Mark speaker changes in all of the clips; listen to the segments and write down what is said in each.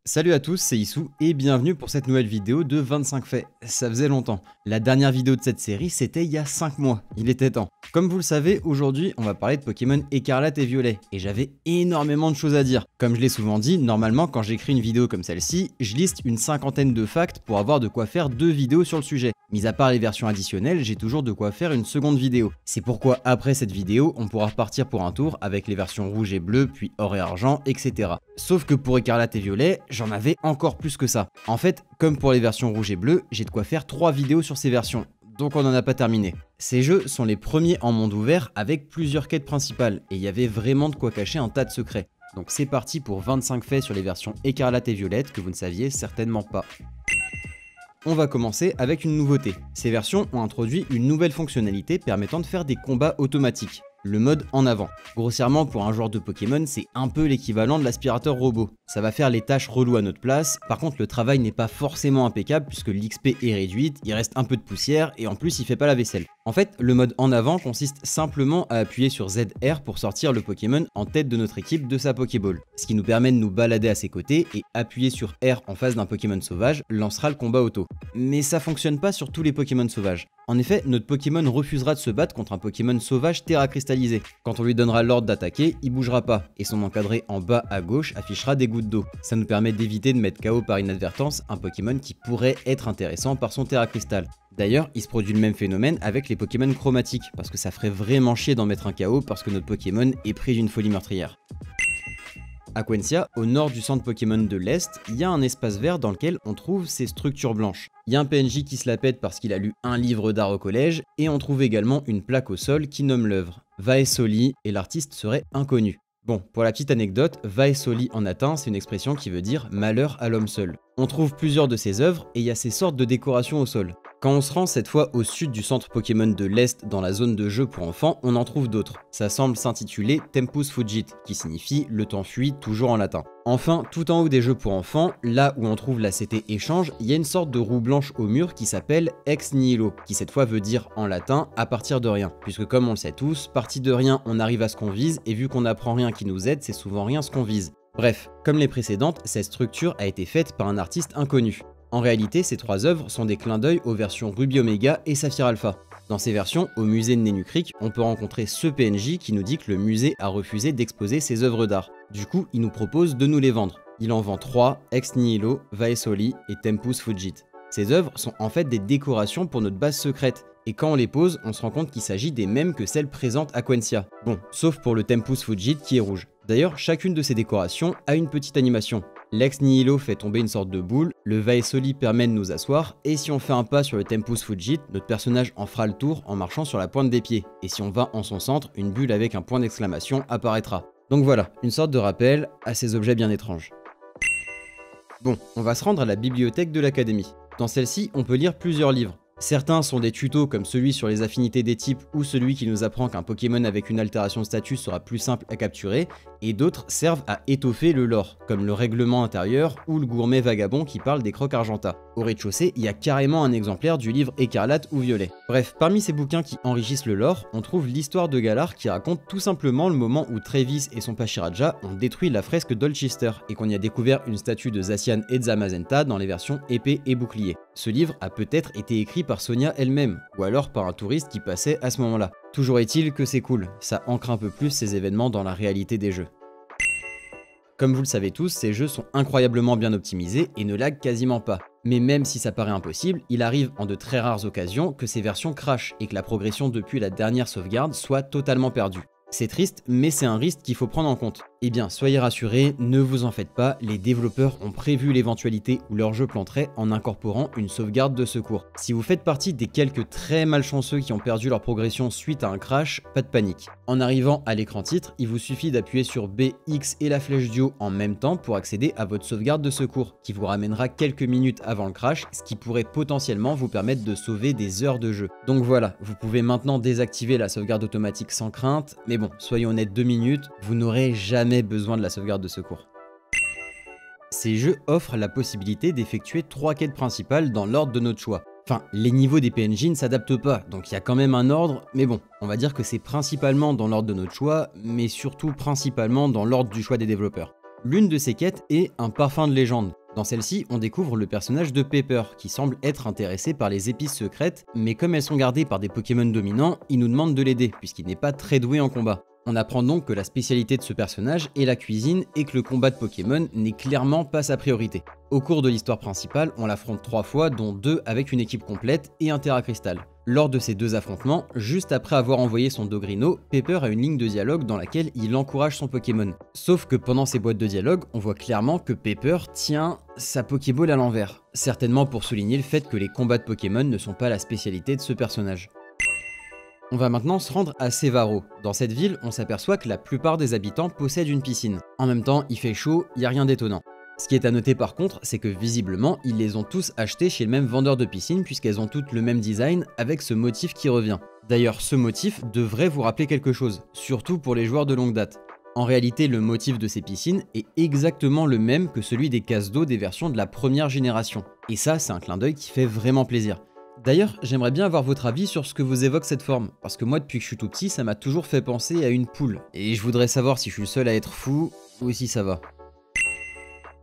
Speaker 1: Salut à tous, c'est Issou et bienvenue pour cette nouvelle vidéo de 25 faits. Ça faisait longtemps. La dernière vidéo de cette série, c'était il y a 5 mois. Il était temps. Comme vous le savez, aujourd'hui, on va parler de Pokémon Écarlate et Violet. Et j'avais énormément de choses à dire. Comme je l'ai souvent dit, normalement, quand j'écris une vidéo comme celle-ci, je liste une cinquantaine de facts pour avoir de quoi faire 2 vidéos sur le sujet. Mis à part les versions additionnelles, j'ai toujours de quoi faire une seconde vidéo. C'est pourquoi après cette vidéo, on pourra repartir pour un tour avec les versions rouge et bleu, puis or et argent, etc. Sauf que pour Écarlate et Violet, j'en avais encore plus que ça. En fait, comme pour les versions rouge et bleu, j'ai de quoi faire 3 vidéos sur ces versions. Donc on n'en a pas terminé. Ces jeux sont les premiers en monde ouvert avec plusieurs quêtes principales, et il y avait vraiment de quoi cacher un tas de secrets. Donc c'est parti pour 25 faits sur les versions Écarlate et Violette que vous ne saviez certainement pas. On va commencer avec une nouveauté. Ces versions ont introduit une nouvelle fonctionnalité permettant de faire des combats automatiques. Le mode en avant. Grossièrement, pour un joueur de Pokémon, c'est un peu l'équivalent de l'aspirateur robot. Ça va faire les tâches reloues à notre place, par contre le travail n'est pas forcément impeccable puisque l'XP est réduite, il reste un peu de poussière et en plus il fait pas la vaisselle. En fait, le mode en avant consiste simplement à appuyer sur ZR pour sortir le Pokémon en tête de notre équipe de sa Pokéball. Ce qui nous permet de nous balader à ses côtés et appuyer sur R en face d'un Pokémon sauvage lancera le combat auto. Mais ça fonctionne pas sur tous les Pokémon sauvages. En effet, notre Pokémon refusera de se battre contre un Pokémon sauvage terra cristallisé. Quand on lui donnera l'ordre d'attaquer, il bougera pas, et son encadré en bas à gauche affichera des gouttes d'eau. Ça nous permet d'éviter de mettre KO par inadvertance un Pokémon qui pourrait être intéressant par son terra cristal. D'ailleurs, il se produit le même phénomène avec les Pokémon chromatiques, parce que ça ferait vraiment chier d'en mettre un KO parce que notre Pokémon est pris d'une folie meurtrière. À Quensia, au nord du centre Pokémon de l'Est, il y a un espace vert dans lequel on trouve ces structures blanches. Il y a un PNJ qui se la pète parce qu'il a lu un livre d'art au collège, et on trouve également une plaque au sol qui nomme l'œuvre. Vaesoli, et l'artiste serait inconnu. Bon, pour la petite anecdote, Vaesoli en latin, c'est une expression qui veut dire malheur à l'homme seul. On trouve plusieurs de ses œuvres et il y a ces sortes de décorations au sol. Quand on se rend cette fois au sud du centre Pokémon de l'Est dans la zone de jeu pour enfants, on en trouve d'autres. Ça semble s'intituler Tempus Fugit, qui signifie le temps fuit toujours en latin. Enfin, tout en haut des jeux pour enfants, là où on trouve la CT échange, il y a une sorte de roue blanche au mur qui s'appelle Ex Nihilo, qui cette fois veut dire en latin à partir de rien. Puisque comme on le sait tous, parti de rien on arrive à ce qu'on vise, et vu qu'on n'apprend rien qui nous aide, c'est souvent rien ce qu'on vise. Bref, comme les précédentes, cette structure a été faite par un artiste inconnu. En réalité, ces 3 œuvres sont des clins d'œil aux versions Ruby Omega et Saphir Alpha. Dans ces versions, au musée de Nenukrik, on peut rencontrer ce PNJ qui nous dit que le musée a refusé d'exposer ses œuvres d'art. Du coup, il nous propose de nous les vendre. Il en vend 3, Ex Nihilo, Vaesoli et Tempus Fugit. Ces œuvres sont en fait des décorations pour notre base secrète. Et quand on les pose, on se rend compte qu'il s'agit des mêmes que celles présentes à Quensia. Bon, sauf pour le Tempus Fugit qui est rouge. D'ailleurs, chacune de ces décorations a une petite animation. L'ex Nihilo fait tomber une sorte de boule, le Vaesoli permet de nous asseoir, et si on fait un pas sur le Tempus Fugit, notre personnage en fera le tour en marchant sur la pointe des pieds. Et si on va en son centre, une bulle avec un point d'exclamation apparaîtra. Donc voilà, une sorte de rappel à ces objets bien étranges. Bon, on va se rendre à la bibliothèque de l'académie. Dans celle-ci, on peut lire plusieurs livres. Certains sont des tutos comme celui sur les affinités des types ou celui qui nous apprend qu'un Pokémon avec une altération de statut sera plus simple à capturer, et d'autres servent à étoffer le lore, comme le règlement intérieur ou le gourmet vagabond qui parle des crocs argenta. Au rez-de-chaussée, il y a carrément un exemplaire du livre Écarlate ou Violet. Bref, parmi ces bouquins qui enrichissent le lore, on trouve l'histoire de Galar qui raconte tout simplement le moment où Travis et son Pachiraja ont détruit la fresque d'Olchester et qu'on y a découvert une statue de Zacian et de Zamazenta dans les versions épée et bouclier. Ce livre a peut-être été écrit par Sonia elle-même, ou alors par un touriste qui passait à ce moment-là. Toujours est-il que c'est cool, ça ancre un peu plus ces événements dans la réalité des jeux. Comme vous le savez tous, ces jeux sont incroyablement bien optimisés et ne laguent quasiment pas. Mais même si ça paraît impossible, il arrive en de très rares occasions que ces versions crashent et que la progression depuis la dernière sauvegarde soit totalement perdue. C'est triste, mais c'est un risque qu'il faut prendre en compte. Eh bien, soyez rassurés, ne vous en faites pas, les développeurs ont prévu l'éventualité où leur jeu planterait en incorporant une sauvegarde de secours. Si vous faites partie des quelques très malchanceux qui ont perdu leur progression suite à un crash, pas de panique. En arrivant à l'écran titre, il vous suffit d'appuyer sur B, X et la flèche du haut en même temps pour accéder à votre sauvegarde de secours, qui vous ramènera quelques minutes avant le crash, ce qui pourrait potentiellement vous permettre de sauver des heures de jeu. Donc voilà, vous pouvez maintenant désactiver la sauvegarde automatique sans crainte, mais bon, soyons honnêtes 2 minutes, vous n'aurez jamais besoin de la sauvegarde de secours. Ces jeux offrent la possibilité d'effectuer 3 quêtes principales dans l'ordre de notre choix. Enfin, les niveaux des PNJ ne s'adaptent pas, donc il y a quand même un ordre, mais bon, on va dire que c'est principalement dans l'ordre de notre choix, mais surtout principalement dans l'ordre du choix des développeurs. L'une de ces quêtes est un parfum de légende. Dans celle-ci, on découvre le personnage de Pepper, qui semble être intéressé par les épices secrètes, mais comme elles sont gardées par des Pokémon dominants, il nous demande de l'aider, puisqu'il n'est pas très doué en combat. On apprend donc que la spécialité de ce personnage est la cuisine et que le combat de Pokémon n'est clairement pas sa priorité. Au cours de l'histoire principale, on l'affronte 3 fois, dont 2 avec une équipe complète et un Terra Crystal. Lors de ces 2 affrontements, juste après avoir envoyé son Dogrino, Pepper a une ligne de dialogue dans laquelle il encourage son Pokémon. Sauf que pendant ces boîtes de dialogue, on voit clairement que Pepper tient sa Pokéball à l'envers. Certainement pour souligner le fait que les combats de Pokémon ne sont pas la spécialité de ce personnage. On va maintenant se rendre à Sevaro. Dans cette ville, on s'aperçoit que la plupart des habitants possèdent une piscine. En même temps, il fait chaud, il n'y a rien d'étonnant. Ce qui est à noter par contre, c'est que visiblement, ils les ont tous achetées chez le même vendeur de piscine puisqu'elles ont toutes le même design avec ce motif qui revient. D'ailleurs, ce motif devrait vous rappeler quelque chose, surtout pour les joueurs de longue date. En réalité, le motif de ces piscines est exactement le même que celui des cases d'eau des versions de la première génération. Et ça, c'est un clin d'œil qui fait vraiment plaisir. D'ailleurs, j'aimerais bien avoir votre avis sur ce que vous évoque cette forme, parce que moi depuis que je suis tout petit, ça m'a toujours fait penser à une poule, et je voudrais savoir si je suis le seul à être fou, ou si ça va.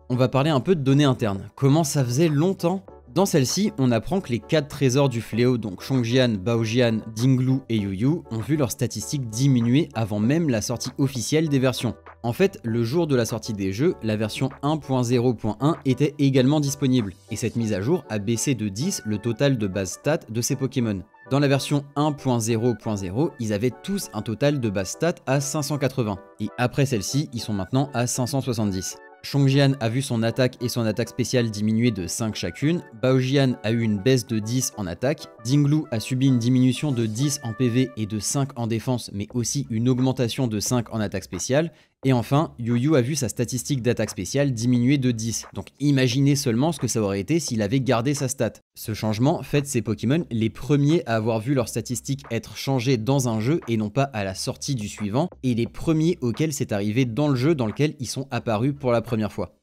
Speaker 1: On va parler un peu de données internes. Comment ça faisait longtemps? Dans celle-ci, on apprend que les 4 trésors du fléau, donc Chongjian, Baojian, Dinglu et Yuyu, ont vu leurs statistiques diminuer avant même la sortie officielle des versions. En fait, le jour de la sortie des jeux, la version 1.0.1 était également disponible, et cette mise à jour a baissé de 10 le total de base stats de ces Pokémon. Dans la version 1.0.0, ils avaient tous un total de base stats à 580, et après celle-ci, ils sont maintenant à 570. Chongjian a vu son attaque et son attaque spéciale diminuer de 5 chacune, Baojian a eu une baisse de 10 en attaque, Dinglu a subi une diminution de 10 en PV et de 5 en défense mais aussi une augmentation de 5 en attaque spéciale, et enfin Yuyu a vu sa statistique d'attaque spéciale diminuer de 10, donc imaginez seulement ce que ça aurait été s'il avait gardé sa stat. Ce changement fait de ces Pokémon les premiers à avoir vu leurs statistiques être changées dans un jeu et non pas à la sortie du suivant, et les premiers auxquels c'est arrivé dans le jeu dans lequel ils sont apparus pour la première fois.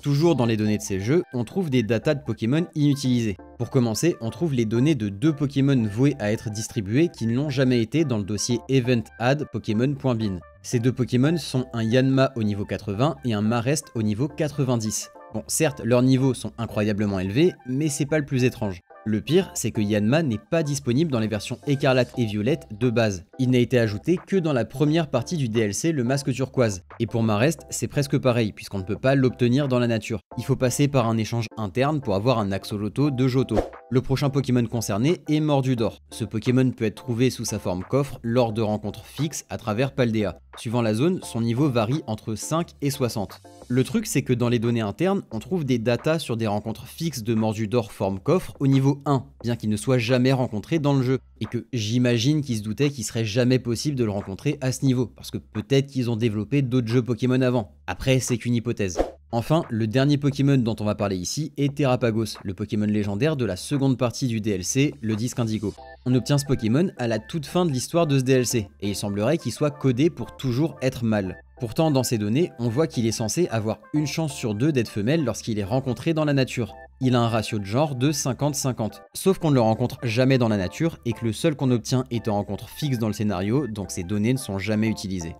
Speaker 1: Toujours dans les données de ces jeux, on trouve des datas de Pokémon inutilisées. Pour commencer, on trouve les données de 2 Pokémon voués à être distribués qui ne l'ont jamais été dans le dossier Event Add Pokémon.bin. Ces 2 Pokémon sont un Yanma au niveau 80 et un Marest au niveau 90. Bon, certes, leurs niveaux sont incroyablement élevés, mais c'est pas le plus étrange. Le pire, c'est que Yanma n'est pas disponible dans les versions écarlate et violette de base. Il n'a été ajouté que dans la première partie du DLC, le masque turquoise. Et pour Marest, c'est presque pareil, puisqu'on ne peut pas l'obtenir dans la nature. Il faut passer par un échange interne pour avoir un axoloto de Johto. Le prochain Pokémon concerné est Mordudor. Ce Pokémon peut être trouvé sous sa forme coffre lors de rencontres fixes à travers Paldea. Suivant la zone, son niveau varie entre 5 et 60. Le truc, c'est que dans les données internes, on trouve des datas sur des rencontres fixes de Mordudor forme coffre au niveau 1, bien qu'il ne soit jamais rencontré dans le jeu, et que j'imagine qu'ils se doutaient qu'il serait jamais possible de le rencontrer à ce niveau, parce que peut-être qu'ils ont développé d'autres jeux Pokémon avant. Après, c'est qu'une hypothèse. Enfin, le dernier Pokémon dont on va parler ici est Terrapagos, le Pokémon légendaire de la seconde partie du DLC, le disque Indigo. On obtient ce Pokémon à la toute fin de l'histoire de ce DLC, et il semblerait qu'il soit codé pour toujours être mâle. Pourtant, dans ces données, on voit qu'il est censé avoir une chance sur 2 d'être femelle lorsqu'il est rencontré dans la nature. Il a un ratio de genre de 50-50, sauf qu'on ne le rencontre jamais dans la nature et que le seul qu'on obtient est en rencontre fixe dans le scénario, donc ces données ne sont jamais utilisées.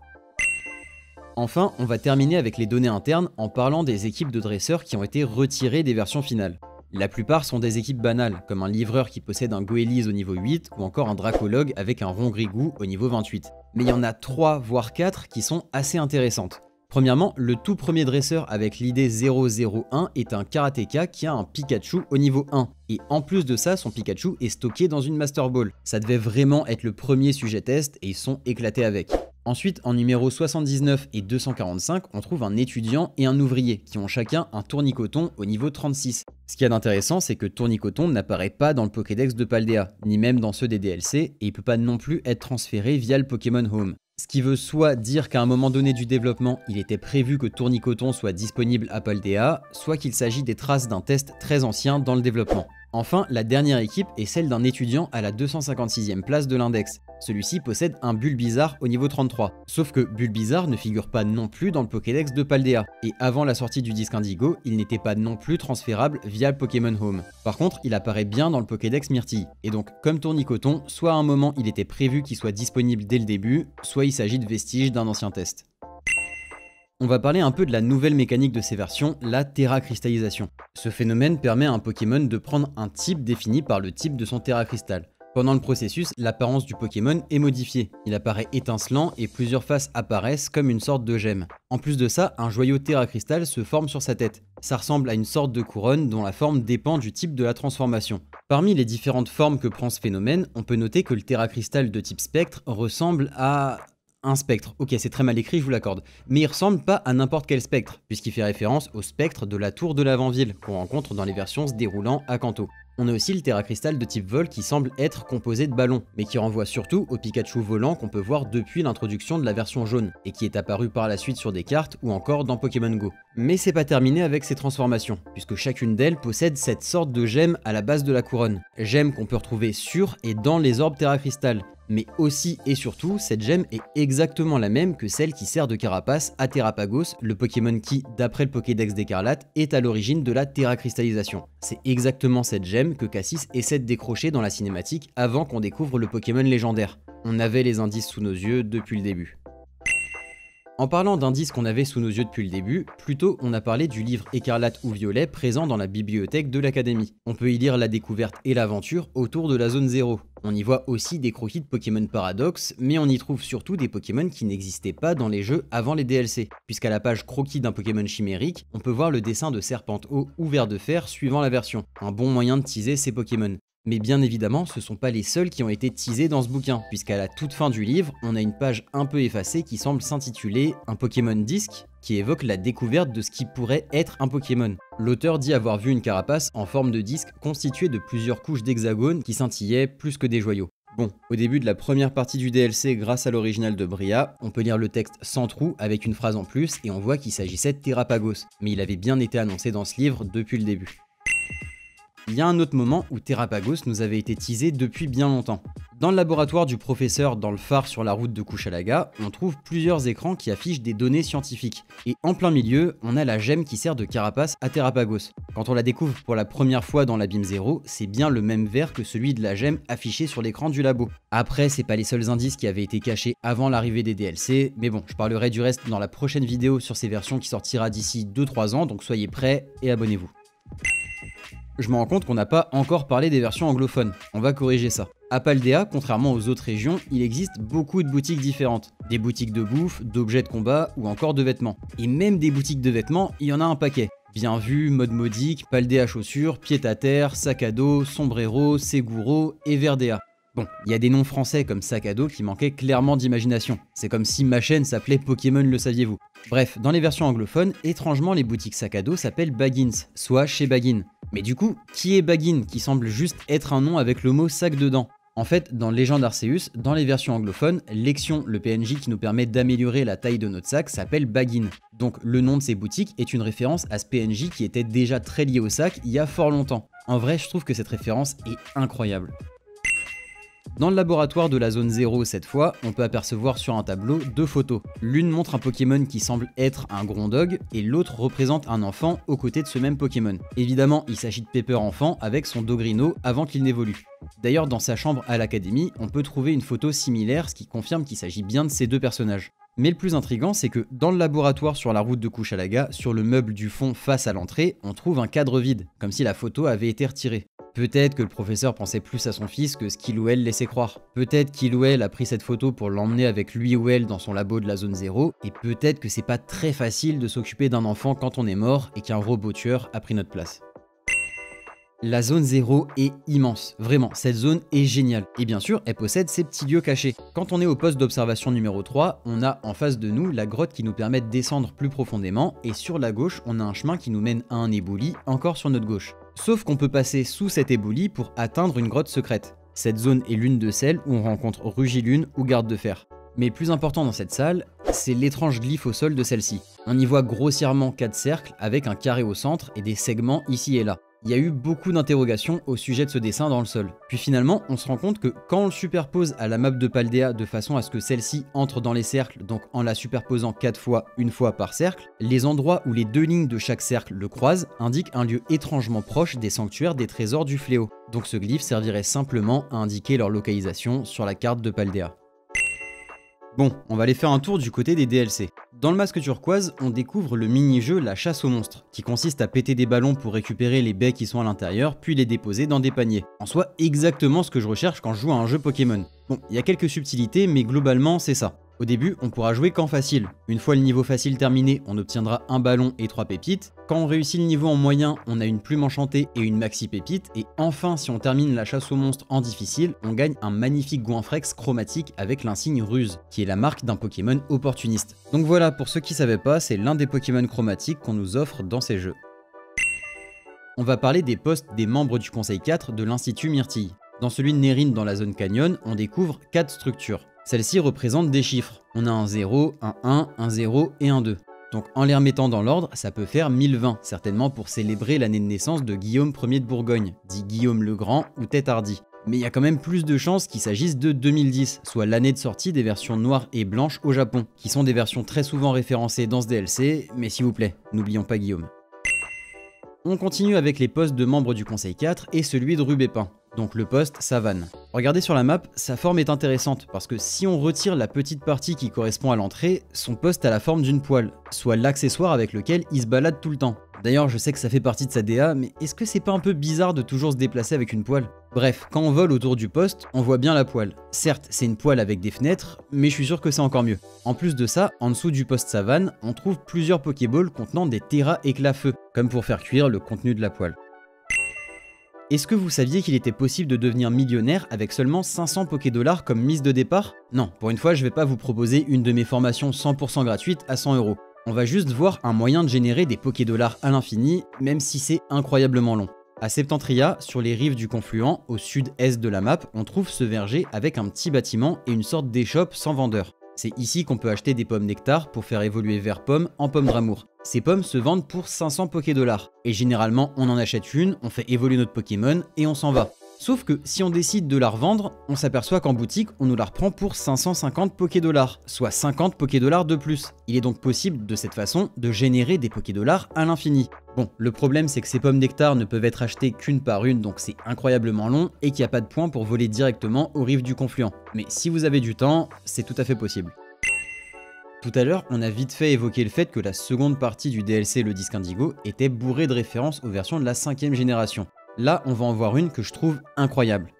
Speaker 1: Enfin, on va terminer avec les données internes en parlant des équipes de dresseurs qui ont été retirées des versions finales. La plupart sont des équipes banales, comme un livreur qui possède un Goéliz au niveau 8 ou encore un Dracologue avec un Rongrigou au niveau 28. Mais il y en a 3 voire 4 qui sont assez intéressantes. Premièrement, le tout premier dresseur avec l'idée 001 est un karatéka qui a un Pikachu au niveau 1. Et en plus de ça, son Pikachu est stocké dans une Master Ball. Ça devait vraiment être le premier sujet test et ils sont éclatés avec. Ensuite, en numéro 79 et 245, on trouve un étudiant et un ouvrier qui ont chacun un tournicoton au niveau 36. Ce qu'il y a d'intéressant, c'est que tournicoton n'apparaît pas dans le Pokédex de Paldea, ni même dans ceux des DLC, et il peut pas non plus être transféré via le Pokémon Home. Ce qui veut soit dire qu'à un moment donné du développement, il était prévu que tournicoton soit disponible à Paldea, soit qu'il s'agit des traces d'un test très ancien dans le développement. Enfin, la dernière équipe est celle d'un étudiant à la 256e place de l'index. Celui-ci possède un Bulbizarre au niveau 33. Sauf que Bulbizarre ne figure pas non plus dans le Pokédex de Paldea. Et avant la sortie du disque Indigo, il n'était pas non plus transférable via le Pokémon Home. Par contre, il apparaît bien dans le Pokédex Myrtille. Et donc, comme Tournicoton, soit à un moment il était prévu qu'il soit disponible dès le début, soit il s'agit de vestiges d'un ancien test. On va parler un peu de la nouvelle mécanique de ces versions, la terracristallisation. Ce phénomène permet à un Pokémon de prendre un type défini par le type de son terracristal. Pendant le processus, l'apparence du Pokémon est modifiée. Il apparaît étincelant et plusieurs faces apparaissent comme une sorte de gemme. En plus de ça, un joyau terracristal se forme sur sa tête. Ça ressemble à une sorte de couronne dont la forme dépend du type de la transformation. Parmi les différentes formes que prend ce phénomène, on peut noter que le terracristal de type spectre ressemble à un spectre. Ok, c'est très mal écrit, je vous l'accorde. Mais il ressemble pas à n'importe quel spectre, puisqu'il fait référence au spectre de la tour de l'Avant-Ville, qu'on rencontre dans les versions se déroulant à Kanto. On a aussi le terracristal de type vol qui semble être composé de ballons, mais qui renvoie surtout au Pikachu volant qu'on peut voir depuis l'introduction de la version jaune, et qui est apparu par la suite sur des cartes ou encore dans Pokémon Go. Mais c'est pas terminé avec ces transformations, puisque chacune d'elles possède cette sorte de gemme à la base de la couronne. Gemme qu'on peut retrouver sur et dans les orbes terracristal. Mais aussi et surtout, cette gemme est exactement la même que celle qui sert de carapace à Terrapagos, le Pokémon qui, d'après le Pokédex d'Écarlate, est à l'origine de la terracristallisation. C'est exactement cette gemme que Cassis essaie de décrocher dans la cinématique avant qu'on découvre le Pokémon légendaire. On avait les indices sous nos yeux depuis le début. En parlant d'indices qu'on avait sous nos yeux depuis le début, plus tôt on a parlé du livre Écarlate ou Violet présent dans la bibliothèque de l'Académie. On peut y lire la découverte et l'aventure autour de la zone 0. On y voit aussi des croquis de Pokémon Paradox, mais on y trouve surtout des Pokémon qui n'existaient pas dans les jeux avant les DLC, puisqu'à la page croquis d'un Pokémon chimérique, on peut voir le dessin de Serpentaux ou Ver de Fer suivant la version, un bon moyen de teaser ces Pokémon. Mais bien évidemment, ce sont pas les seuls qui ont été teasés dans ce bouquin, puisqu'à la toute fin du livre, on a une page un peu effacée qui semble s'intituler « Un Pokémon disque » qui évoque la découverte de ce qui pourrait être un Pokémon. L'auteur dit avoir vu une carapace en forme de disque constituée de plusieurs couches d'hexagones qui scintillaient plus que des joyaux. Bon, au début de la première partie du DLC grâce à l'original de Bria, on peut lire le texte sans trou avec une phrase en plus et on voit qu'il s'agissait de Terrapagos, mais il avait bien été annoncé dans ce livre depuis le début. Il y a un autre moment où Terrapagos nous avait été teasé depuis bien longtemps. Dans le laboratoire du professeur dans le phare sur la route de Kushalaga, on trouve plusieurs écrans qui affichent des données scientifiques. Et en plein milieu, on a la gemme qui sert de carapace à Terrapagos. Quand on la découvre pour la première fois dans l'abîme 0, c'est bien le même vert que celui de la gemme affiché sur l'écran du labo. Après, c'est pas les seuls indices qui avaient été cachés avant l'arrivée des DLC, mais bon, je parlerai du reste dans la prochaine vidéo sur ces versions qui sortira d'ici 2-3 ans, donc soyez prêts et abonnez-vous. Je me rends compte qu'on n'a pas encore parlé des versions anglophones, on va corriger ça. À Paldea, contrairement aux autres régions, il existe beaucoup de boutiques différentes. Des boutiques de bouffe, d'objets de combat ou encore de vêtements. Et même des boutiques de vêtements, il y en a un paquet. Bien vu, mode modique, Paldea chaussures, pied-à-terre, sac à dos, sombrero, seguro et verdea. Bon, il y a des noms français comme sac à dos qui manquaient clairement d'imagination. C'est comme si ma chaîne s'appelait Pokémon le saviez-vous. Bref, dans les versions anglophones, étrangement les boutiques sac à dos s'appellent Baggins, soit chez Baggin. Mais du coup, qui est Baggin qui semble juste être un nom avec le mot sac dedans? En fait, dans Légende Arceus, dans les versions anglophones, Lexion, le PNJ qui nous permet d'améliorer la taille de notre sac, s'appelle Baggin. Donc le nom de ces boutiques est une référence à ce PNJ qui était déjà très lié au sac il y a fort longtemps. En vrai, je trouve que cette référence est incroyable. Dans le laboratoire de la zone 0 cette fois, on peut apercevoir sur un tableau deux photos. L'une montre un Pokémon qui semble être un Grondog et l'autre représente un enfant aux côtés de ce même Pokémon. Évidemment, il s'agit de Pepper enfant avec son Dogrino avant qu'il n'évolue. D'ailleurs, dans sa chambre à l'académie, on peut trouver une photo similaire, ce qui confirme qu'il s'agit bien de ces deux personnages. Mais le plus intriguant, c'est que dans le laboratoire sur la route de Kushalaga, sur le meuble du fond face à l'entrée, on trouve un cadre vide, comme si la photo avait été retirée. Peut-être que le professeur pensait plus à son fils que ce qu'il ou elle laissait croire. Peut-être qu'il ou elle a pris cette photo pour l'emmener avec lui ou elle dans son labo de la zone 0, et peut-être que c'est pas très facile de s'occuper d'un enfant quand on est mort et qu'un robot tueur a pris notre place. La zone 0 est immense, vraiment, cette zone est géniale. Et bien sûr, elle possède ses petits lieux cachés. Quand on est au poste d'observation numéro 3, on a en face de nous la grotte qui nous permet de descendre plus profondément, et sur la gauche, on a un chemin qui nous mène à un éboulis, encore sur notre gauche. Sauf qu'on peut passer sous cet éboulis pour atteindre une grotte secrète. Cette zone est l'une de celles où on rencontre Rugilune ou Garde de Fer. Mais le plus important dans cette salle, c'est l'étrange glyphe au sol de celle-ci. On y voit grossièrement 4 cercles avec un carré au centre et des segments ici et là. Il y a eu beaucoup d'interrogations au sujet de ce dessin dans le sol. Puis finalement, on se rend compte que quand on le superpose à la map de Paldea de façon à ce que celle-ci entre dans les cercles, donc en la superposant 4 fois, une fois par cercle, les endroits où les deux lignes de chaque cercle le croisent indiquent un lieu étrangement proche des sanctuaires des trésors du fléau. Donc ce glyphe servirait simplement à indiquer leur localisation sur la carte de Paldea. Bon, on va aller faire un tour du côté des DLC. Dans le masque turquoise, on découvre le mini-jeu La chasse aux monstres, qui consiste à péter des ballons pour récupérer les baies qui sont à l'intérieur, puis les déposer dans des paniers. En soi, exactement ce que je recherche quand je joue à un jeu Pokémon. Bon, il y a quelques subtilités, mais globalement, c'est ça. Au début, on pourra jouer qu'en facile. Une fois le niveau facile terminé, on obtiendra un ballon et 3 pépites. Quand on réussit le niveau en moyen, on a une plume enchantée et une maxi pépite. Et enfin, si on termine la chasse aux monstres en difficile, on gagne un magnifique Goinfrex chromatique avec l'insigne Ruse, qui est la marque d'un Pokémon opportuniste. Donc voilà, pour ceux qui savaient pas, c'est l'un des Pokémon chromatiques qu'on nous offre dans ces jeux. On va parler des postes des membres du Conseil 4 de l'Institut Myrtille. Dans celui de Nérine dans la zone Canyon, on découvre 4 structures. Celles-ci représentent des chiffres. On a un 0, un 1, un 0 et un 2. Donc en les remettant dans l'ordre, ça peut faire 1020, certainement pour célébrer l'année de naissance de Guillaume Ier de Bourgogne, dit Guillaume le Grand ou Tête Hardie. Mais il y a quand même plus de chances qu'il s'agisse de 2010, soit l'année de sortie des versions noires et blanches au Japon, qui sont des versions très souvent référencées dans ce DLC, mais s'il vous plaît, n'oublions pas Guillaume. On continue avec les postes de membres du Conseil 4 et celui de Rubépin, donc le poste Savane. Regardez sur la map, sa forme est intéressante parce que si on retire la petite partie qui correspond à l'entrée, son poste a la forme d'une poêle, soit l'accessoire avec lequel il se balade tout le temps. D'ailleurs, je sais que ça fait partie de sa DA, mais est-ce que c'est pas un peu bizarre de toujours se déplacer avec une poêle? Bref, quand on vole autour du poste, on voit bien la poêle. Certes, c'est une poêle avec des fenêtres, mais je suis sûr que c'est encore mieux. En plus de ça, en dessous du poste Savane, on trouve plusieurs Pokéballs contenant des terras éclat-feu, comme pour faire cuire le contenu de la poêle. Est-ce que vous saviez qu'il était possible de devenir millionnaire avec seulement 500 Pokédollars comme mise de départ? Non, pour une fois, je vais pas vous proposer une de mes formations 100% gratuite à 100 €. On va juste voir un moyen de générer des Pokédollars à l'infini, même si c'est incroyablement long. À Septentria, sur les rives du confluent, au sud-est de la map, on trouve ce verger avec un petit bâtiment et une sorte d'échoppe sans vendeur. C'est ici qu'on peut acheter des pommes nectar pour faire évoluer vers pommes en pommes d'amour. Ces pommes se vendent pour 500 Pokédollars. Et généralement, on en achète une, on fait évoluer notre Pokémon et on s'en va. Sauf que si on décide de la revendre, on s'aperçoit qu'en boutique, on nous la reprend pour 550 Pokédollars, soit 50 Pokédollars de plus. Il est donc possible de cette façon de générer des Pokédollars à l'infini. Bon, le problème c'est que ces pommes nectar ne peuvent être achetées qu'une par une, donc c'est incroyablement long et qu'il n'y a pas de point pour voler directement aux rives du confluent. Mais si vous avez du temps, c'est tout à fait possible. Tout à l'heure, on a vite fait évoquer le fait que la seconde partie du DLC Le Disque Indigo était bourrée de références aux versions de la 5ème génération. Là, on va en voir une que je trouve incroyable.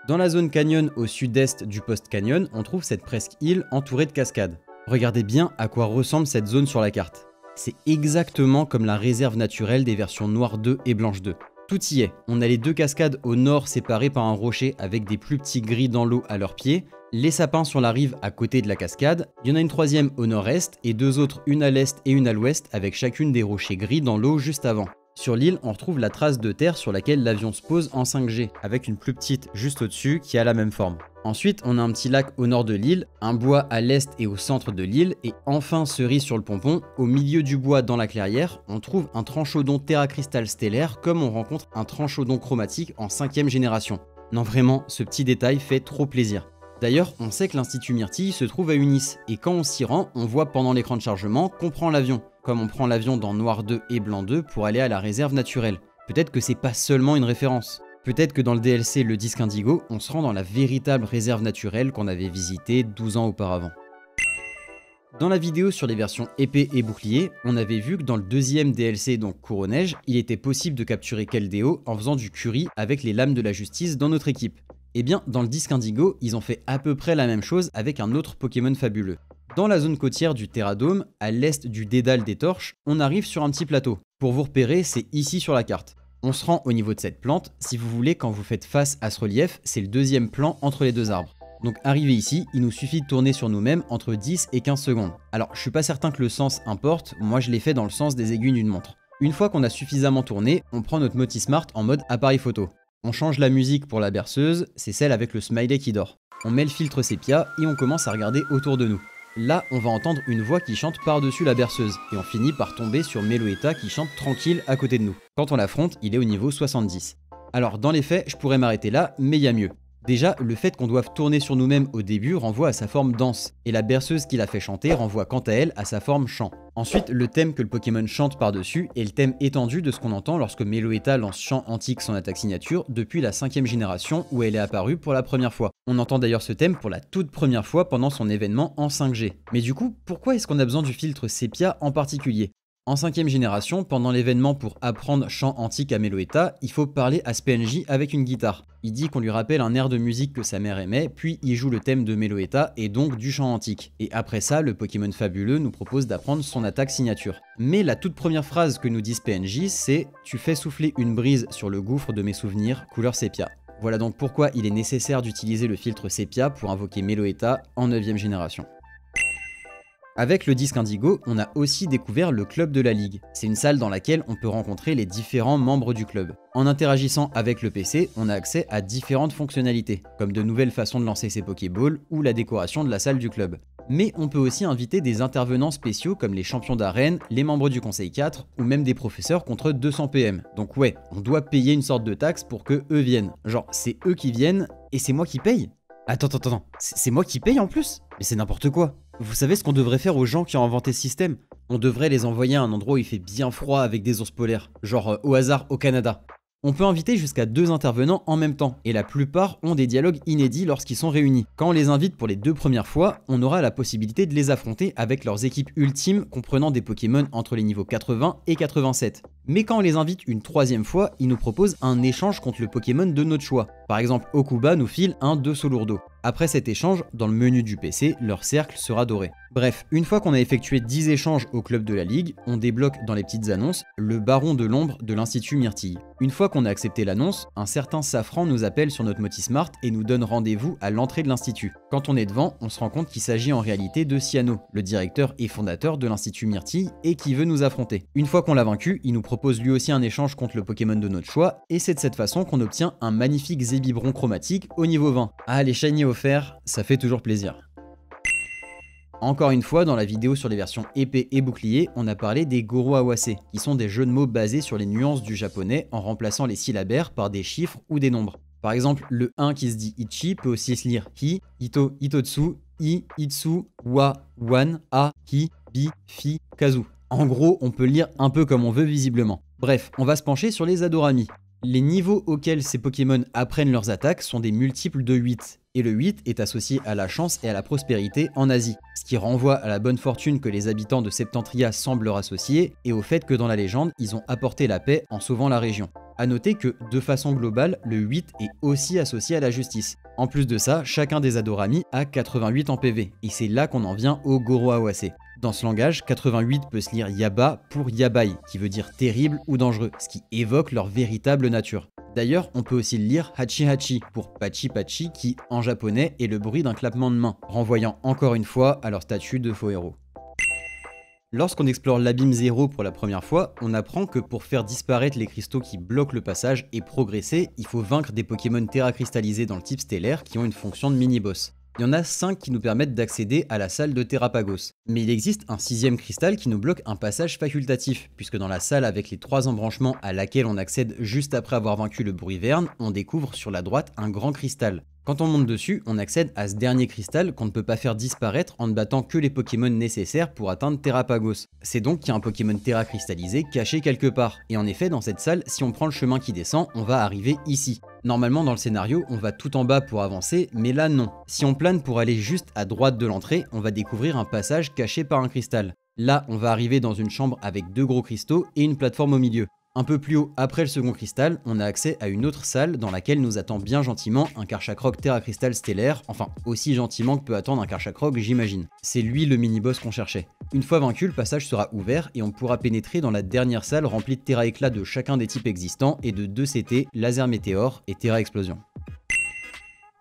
Speaker 1: Dans la zone canyon au sud-est du poste canyon, on trouve cette presqu'île entourée de cascades. Regardez bien à quoi ressemble cette zone sur la carte. C'est exactement comme la réserve naturelle des versions Noire 2 et Blanche 2. Tout y est. On a les deux cascades au nord séparées par un rocher avec des plus petits gris dans l'eau à leurs pieds, les sapins sur la rive à côté de la cascade, il y en a une troisième au nord-est et deux autres, une à l'est et une à l'ouest avec chacune des rochers gris dans l'eau juste avant. Sur l'île, on retrouve la trace de terre sur laquelle l'avion se pose en 5G, avec une plus petite juste au-dessus qui a la même forme. Ensuite, on a un petit lac au nord de l'île, un bois à l'est et au centre de l'île, et enfin, cerise sur le pompon, au milieu du bois dans la clairière, on trouve un tranchodon terracristal stellaire comme on rencontre un tranchodon chromatique en 5ème génération. Non vraiment, ce petit détail fait trop plaisir. D'ailleurs, on sait que l'Institut Myrtille se trouve à Unis, et quand on s'y rend, on voit pendant l'écran de chargement qu'on prend l'avion, comme on prend l'avion dans Noir 2 et Blanc 2 pour aller à la réserve naturelle. Peut-être que c'est pas seulement une référence. Peut-être que dans le DLC Le Disque Indigo, on se rend dans la véritable réserve naturelle qu'on avait visitée 12 ans auparavant. Dans la vidéo sur les versions épée et bouclier, on avait vu que dans le deuxième DLC, donc Cour-aux-Neiges, il était possible de capturer Keldeo en faisant du curry avec les lames de la justice dans notre équipe. Eh bien, dans le Disque Indigo, ils ont fait à peu près la même chose avec un autre Pokémon fabuleux. Dans la zone côtière du Terradome, à l'est du dédale des Torches, on arrive sur un petit plateau. Pour vous repérer, c'est ici sur la carte. On se rend au niveau de cette plante, si vous voulez, quand vous faites face à ce relief, c'est le deuxième plan entre les deux arbres. Donc arrivé ici, il nous suffit de tourner sur nous-mêmes entre 10 et 15 secondes. Alors je suis pas certain que le sens importe, moi je l'ai fait dans le sens des aiguilles d'une montre. Une fois qu'on a suffisamment tourné, on prend notre Motismart en mode appareil photo. On change la musique pour la berceuse, c'est celle avec le smiley qui dort. On met le filtre sépia et on commence à regarder autour de nous. Là, on va entendre une voix qui chante par-dessus la berceuse, et on finit par tomber sur Meloetta qui chante tranquille à côté de nous. Quand on l'affronte, il est au niveau 70. Alors dans les faits, je pourrais m'arrêter là, mais il y a mieux. Déjà, le fait qu'on doive tourner sur nous-mêmes au début renvoie à sa forme danse, et la berceuse qui l'a fait chanter renvoie quant à elle à sa forme chant. Ensuite, le thème que le Pokémon chante par-dessus est le thème étendu de ce qu'on entend lorsque Meloetta lance Chant Antique son attaque signature depuis la 5ème génération où elle est apparue pour la première fois. On entend d'ailleurs ce thème pour la toute première fois pendant son événement en 5G. Mais du coup, pourquoi est-ce qu'on a besoin du filtre sépia en particulier ? En 5ème génération, pendant l'événement pour apprendre Chant Antique à Meloetta, il faut parler à ce PNJ avec une guitare. Il dit qu'on lui rappelle un air de musique que sa mère aimait, puis il joue le thème de Meloetta et donc du chant antique. Et après ça, le Pokémon fabuleux nous propose d'apprendre son attaque signature. Mais la toute première phrase que nous dit ce PNJ, c'est « Tu fais souffler une brise sur le gouffre de mes souvenirs, couleur sépia ». Voilà donc pourquoi il est nécessaire d'utiliser le filtre sépia pour invoquer Meloetta en 9ème génération. Avec le disque Indigo, on a aussi découvert le club de la ligue. C'est une salle dans laquelle on peut rencontrer les différents membres du club. En interagissant avec le PC, on a accès à différentes fonctionnalités, comme de nouvelles façons de lancer ses Pokéballs ou la décoration de la salle du club. Mais on peut aussi inviter des intervenants spéciaux comme les champions d'arène, les membres du conseil 4 ou même des professeurs contre 200 PM. Donc ouais, on doit payer une sorte de taxe pour que eux viennent. Genre, c'est eux qui viennent et c'est moi qui paye. Attends, c'est moi qui paye en plus? Mais c'est n'importe quoi. Vous savez ce qu'on devrait faire aux gens qui ont inventé ce système? On devrait les envoyer à un endroit où il fait bien froid avec des ours polaires, genre au hasard au Canada. On peut inviter jusqu'à 2 intervenants en même temps, et la plupart ont des dialogues inédits lorsqu'ils sont réunis. Quand on les invite pour les 2 premières fois, on aura la possibilité de les affronter avec leurs équipes ultimes comprenant des Pokémon entre les niveaux 80 et 87. Mais quand on les invite une 3ème fois, ils nous proposent un échange contre le Pokémon de notre choix. Par exemple, Okuba nous file un de Solourdo. Après cet échange, dans le menu du PC, leur cercle sera doré. Bref, une fois qu'on a effectué 10 échanges au club de la ligue, on débloque dans les petites annonces le baron de l'ombre de l'Institut Myrtille. Une fois qu'on a accepté l'annonce, un certain Safran nous appelle sur notre Motismart et nous donne rendez-vous à l'entrée de l'Institut. Quand on est devant, on se rend compte qu'il s'agit en réalité de Cyano, le directeur et fondateur de l'Institut Myrtille et qui veut nous affronter. Une fois qu'on l'a vaincu, il nous propose lui aussi un échange contre le Pokémon de notre choix et c'est de cette façon qu'on obtient un magnifique Zébibron chromatique au niveau 20. Ah, les shiny offerts, ça fait toujours plaisir. Encore une fois, dans la vidéo sur les versions épée et bouclier, on a parlé des Goro Awase, qui sont des jeux de mots basés sur les nuances du japonais en remplaçant les syllabaires par des chiffres ou des nombres. Par exemple, le 1 qui se dit Ichi peut aussi se lire Hi, Ito, Itotsu, I, Itsu, Wa, Wan, A, Hi, Bi, Fi, Kazu. En gros, on peut lire un peu comme on veut visiblement. Bref, on va se pencher sur les Adorami. Les niveaux auxquels ces Pokémon apprennent leurs attaques sont des multiples de 8, et le 8 est associé à la chance et à la prospérité en Asie, ce qui renvoie à la bonne fortune que les habitants de Septentria semblent leur associer, et au fait que dans la légende, ils ont apporté la paix en sauvant la région. A noter que, de façon globale, le 8 est aussi associé à la justice. En plus de ça, chacun des Adorami a 88 en PV, et c'est là qu'on en vient au Goro Awase. Dans ce langage, 88 peut se lire Yaba pour Yabai, qui veut dire terrible ou dangereux, ce qui évoque leur véritable nature. D'ailleurs, on peut aussi le lire Hachi Hachi pour Pachi Pachi, qui, en japonais, est le bruit d'un clappement de main, renvoyant encore une fois à leur statut de faux héros. Lorsqu'on explore l'abîme 0 pour la première fois, on apprend que pour faire disparaître les cristaux qui bloquent le passage et progresser, il faut vaincre des Pokémon Terra cristallisés dans le type stellaire qui ont une fonction de mini-boss. Il y en a 5 qui nous permettent d'accéder à la salle de Terrapagos. Mais il existe un 6ème cristal qui nous bloque un passage facultatif, puisque dans la salle avec les 3 embranchements à laquelle on accède juste après avoir vaincu le Bruiverne, on découvre sur la droite un grand cristal. Quand on monte dessus, on accède à ce dernier cristal qu'on ne peut pas faire disparaître en ne battant que les Pokémon nécessaires pour atteindre Terrapagos. C'est donc qu'il y a un Pokémon Terra cristallisé caché quelque part. Et en effet, dans cette salle, si on prend le chemin qui descend, on va arriver ici. Normalement dans le scénario, on va tout en bas pour avancer, mais là non. Si on plane pour aller juste à droite de l'entrée, on va découvrir un passage caché par un cristal. Là, on va arriver dans une chambre avec 2 gros cristaux et une plateforme au milieu. Un peu plus haut, après le second cristal, on a accès à une autre salle dans laquelle nous attend bien gentiment un Karchakrog Terra Crystal stellaire, enfin aussi gentiment que peut attendre un Karchakrog j'imagine. C'est lui le mini-boss qu'on cherchait. Une fois vaincu, le passage sera ouvert et on pourra pénétrer dans la dernière salle remplie de Terra Éclat de chacun des types existants et de 2 CT, Laser Météore et Terra Explosion.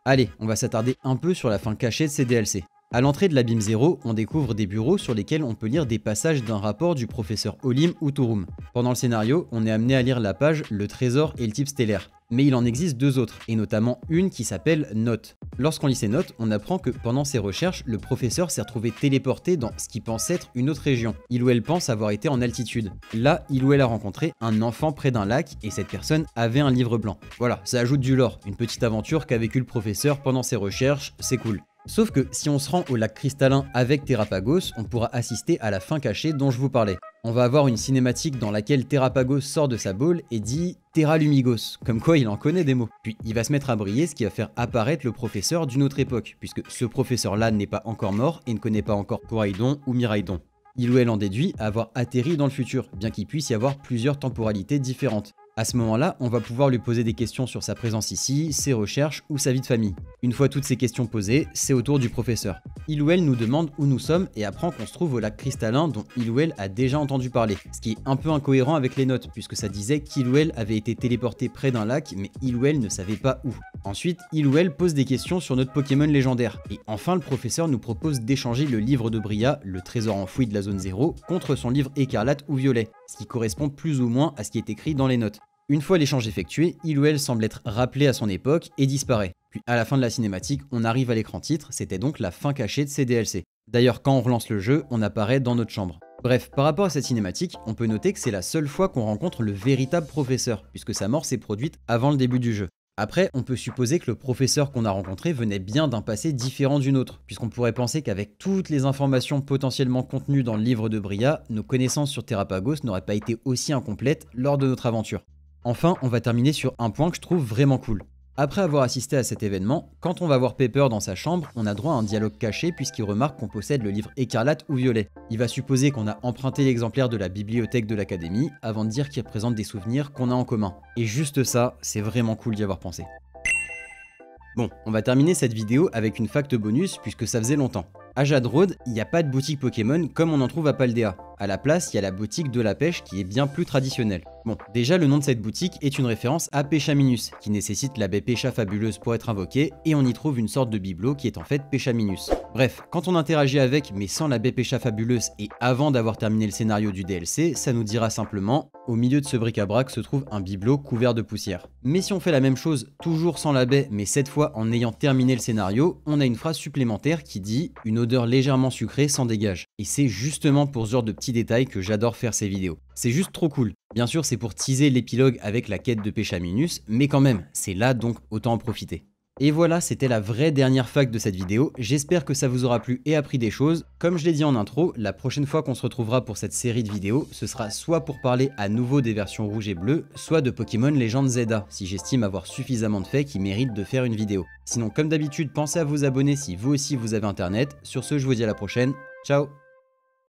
Speaker 1: Allez, on va s'attarder un peu sur la fin cachée de ces DLC. À l'entrée de l'abîme 0, on découvre des bureaux sur lesquels on peut lire des passages d'un rapport du professeur Olim ou Turum. Pendant le scénario, on est amené à lire la page Le Trésor et le type stellaire. Mais il en existe deux autres, et notamment une qui s'appelle Notes. Lorsqu'on lit ces notes, on apprend que pendant ses recherches, le professeur s'est retrouvé téléporté dans ce qui pense être une autre région. Il ou elle pense avoir été en altitude. Là, il ou elle a rencontré un enfant près d'un lac, et cette personne avait un livre blanc. Voilà, ça ajoute du lore, une petite aventure qu'a vécu le professeur pendant ses recherches, c'est cool. Sauf que si on se rend au lac cristallin avec Terrapagos, on pourra assister à la fin cachée dont je vous parlais. On va avoir une cinématique dans laquelle Terrapagos sort de sa boule et dit Terra Lumigos, comme quoi il en connaît des mots. Puis il va se mettre à briller, ce qui va faire apparaître le professeur d'une autre époque, puisque ce professeur-là n'est pas encore mort et ne connaît pas encore Coraidon ou Miraidon. Il ou elle en déduit avoir atterri dans le futur, bien qu'il puisse y avoir plusieurs temporalités différentes. À ce moment-là, on va pouvoir lui poser des questions sur sa présence ici, ses recherches ou sa vie de famille. Une fois toutes ces questions posées, c'est au tour du professeur. Il ou elle nous demande où nous sommes et apprend qu'on se trouve au lac cristallin dont il ou elle a déjà entendu parler. Ce qui est un peu incohérent avec les notes, puisque ça disait qu'il ou elle avait été téléporté près d'un lac, mais il ou elle ne savait pas où. Ensuite, il ou elle pose des questions sur notre Pokémon légendaire. Et enfin, le professeur nous propose d'échanger le livre de Bria, le trésor enfoui de la zone 0, contre son livre écarlate ou violet, ce qui correspond plus ou moins à ce qui est écrit dans les notes. Une fois l'échange effectué, il ou elle semble être rappelé à son époque et disparaît. Puis à la fin de la cinématique, on arrive à l'écran titre, c'était donc la fin cachée de ces DLC. D'ailleurs, quand on relance le jeu, on apparaît dans notre chambre. Bref, par rapport à cette cinématique, on peut noter que c'est la seule fois qu'on rencontre le véritable professeur, puisque sa mort s'est produite avant le début du jeu. Après, on peut supposer que le professeur qu'on a rencontré venait bien d'un passé différent du nôtre, puisqu'on pourrait penser qu'avec toutes les informations potentiellement contenues dans le livre de Bria, nos connaissances sur Terrapagos n'auraient pas été aussi incomplètes lors de notre aventure. Enfin, on va terminer sur un point que je trouve vraiment cool. Après avoir assisté à cet événement, quand on va voir Pepper dans sa chambre, on a droit à un dialogue caché puisqu'il remarque qu'on possède le livre écarlate ou violet. Il va supposer qu'on a emprunté l'exemplaire de la bibliothèque de l'académie avant de dire qu'il représente des souvenirs qu'on a en commun. Et juste ça, c'est vraiment cool d'y avoir pensé. Bon, on va terminer cette vidéo avec une fact bonus puisque ça faisait longtemps. À Jade Road, il n'y a pas de boutique Pokémon comme on en trouve à Paldea. À la place, il y a la boutique de la pêche qui est bien plus traditionnelle. Bon, déjà le nom de cette boutique est une référence à Péchaminus, qui nécessite la baie Pécha fabuleuse pour être invoquée, et on y trouve une sorte de bibelot qui est en fait Péchaminus. Bref, quand on interagit avec mais sans la baie Pécha fabuleuse et avant d'avoir terminé le scénario du DLC, ça nous dira simplement « Au milieu de ce bric-à-brac se trouve un bibelot couvert de poussière ». Mais si on fait la même chose, toujours sans la baie, mais cette fois en ayant terminé le scénario, on a une phrase supplémentaire qui dit « Une odeur légèrement sucrée s'en dégage ». Et c'est justement pour ce genre de petits détails que j'adore faire ces vidéos. C'est juste trop cool. Bien sûr, c'est pour teaser l'épilogue avec la quête de Péchaminus, mais quand même, c'est là donc autant en profiter. Et voilà, c'était la vraie dernière fact de cette vidéo, j'espère que ça vous aura plu et appris des choses. Comme je l'ai dit en intro, la prochaine fois qu'on se retrouvera pour cette série de vidéos, ce sera soit pour parler à nouveau des versions rouges et bleues, soit de Pokémon Legend Zelda, si j'estime avoir suffisamment de faits qui méritent de faire une vidéo. Sinon, comme d'habitude, pensez à vous abonner si vous aussi vous avez internet. Sur ce, je vous dis à la prochaine, ciao!